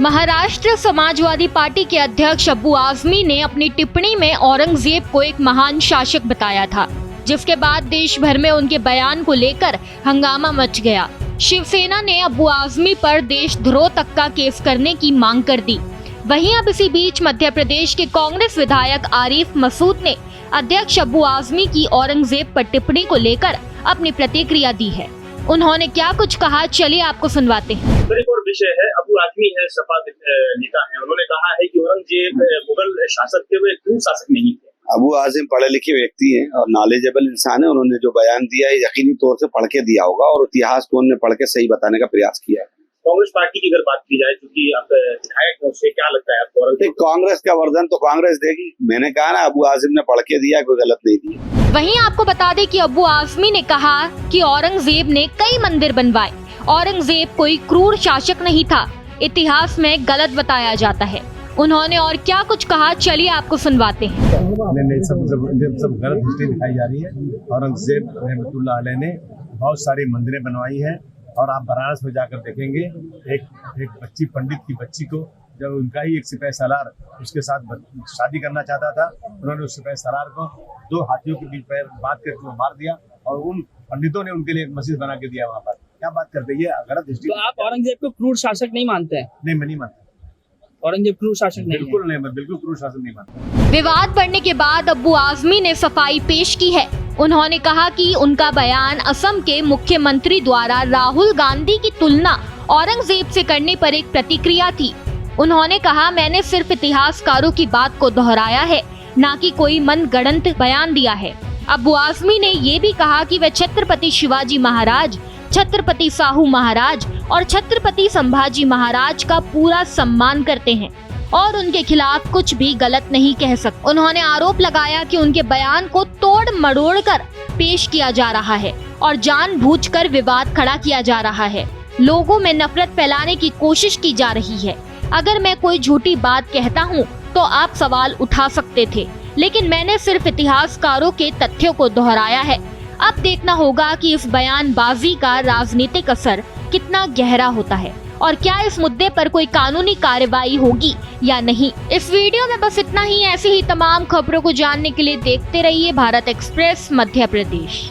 Maharashtra Samajwadi party के अध्यक्ष अब्बू आजमी ने अपनी टिप्पणी में औरंगजेब को एक महान शासक बताया था, जिसके बाद देश भर में उनके बयान को लेकर हंगामा मच गया। शिवसेना ने अब्बू आजमी पर देशद्रोह तक का केस करने की मांग कर दी। वहीं अब इसी बीच मध्य प्रदेश के कांग्रेस विधायक आरिफ मसूद ने अध्यक्ष अब्बू आजमी की औरंगजेब पर टिप्पणी को लेकर अपनी प्रतिक्रिया दी है। उन्होंने क्या कुछ कहा, चलिए आपको सुनवाते हैं। एक और विषय है, अब्बू आजमी है, सपा नेता है, उन्होंने कहा है कि औरंगजेब मुगल शासक थे, वो एक क्रूर शासक नहीं थे। अब्बू आजम पढ़े लिखे व्यक्ति हैं और नॉलेजेबल इंसान है। उन्होंने जो बयान दिया है यकीनी तौर से पढ़ के दिया होगा और इतिहास को उन्होंने पढ़ के सही बताने का प्रयास किया है। कांग्रेस पार्टी की अगर बात की जाए, क्योंकि आप विधायक हैं, उससे क्या लगता है आपको? कांग्रेस का वर्जन तो कांग्रेस देगी। मैंने कहा ना, अब्बू आजम ने पढ़ के दिया, कोई गलत नहीं दिया। वहीं आपको बता दें कि अब्बू आजमी ने कहा कि औरंगजेब ने कई मंदिर बनवाए। औरंगजेब कोई क्रूर शासक नहीं था, इतिहास में गलत बताया जाता है। उन्होंने और क्या कुछ कहा, चलिए आपको सुनवाते हैं। नहीं, सब गलत हिस्ट्री दिखाई जा रही है। औरंगजेब रहमतुल्लाह अलैह ने बहुत सारी मंदिरें बनवाई हैं और आप बनारस में जाकर देखेंगे, एक बच्ची, पंडित की बच्ची को जब उनका ही एक सिपाही सालार उसके साथ शादी करना चाहता था, उन्होंने उस सिपाही सालार को 2 हाथियों के बीच पैर बांध करके वो मार दिया और उन पंडितों ने उनके लिए एक मस्जिद बना के दिया वहाँ पर। क्या बात करते हैं, गलत हिस्ट्री। तो आप औरंगजेब को क्रूर शासक नहीं मानते हैं? नहीं, मैं नहीं मानता। औरंगजेब क्रूर शासक नहीं, बिल्कुल नहीं, मैं बिल्कुल क्रूर शासक नहीं मानता। विवाद बढ़ने के बाद अब्बू आजमी ने सफाई पेश की है। उन्होंने कहा कि उनका बयान असम के मुख्यमंत्री द्वारा राहुल गांधी की तुलना औरंगजेब से करने पर एक प्रतिक्रिया थी। उन्होंने कहा, मैंने सिर्फ इतिहासकारों की बात को दोहराया है, ना कि कोई मनगढ़ंत बयान दिया है। अब्बू आजमी ने ये भी कहा कि वे छत्रपति शिवाजी महाराज, छत्रपति साहू महाराज और छत्रपति संभाजी महाराज का पूरा सम्मान करते हैं और उनके खिलाफ कुछ भी गलत नहीं कह सकते। उन्होंने आरोप लगाया कि उनके बयान को तोड़ मरोड़ कर पेश किया जा रहा है और जानबूझकर विवाद खड़ा किया जा रहा है। लोगों में नफरत फैलाने की कोशिश की जा रही है। अगर मैं कोई झूठी बात कहता हूँ तो आप सवाल उठा सकते थे, लेकिन मैंने सिर्फ इतिहासकारों के तथ्यों को दोहराया है। अब देखना होगा कि इस बयानबाजी का राजनीतिक असर कितना गहरा होता है और क्या इस मुद्दे पर कोई कानूनी कार्रवाई होगी या नहीं। इस वीडियो में बस इतना ही। ऐसी ही तमाम खबरों को जानने के लिए देखते रहिए भारत एक्सप्रेस मध्य प्रदेश।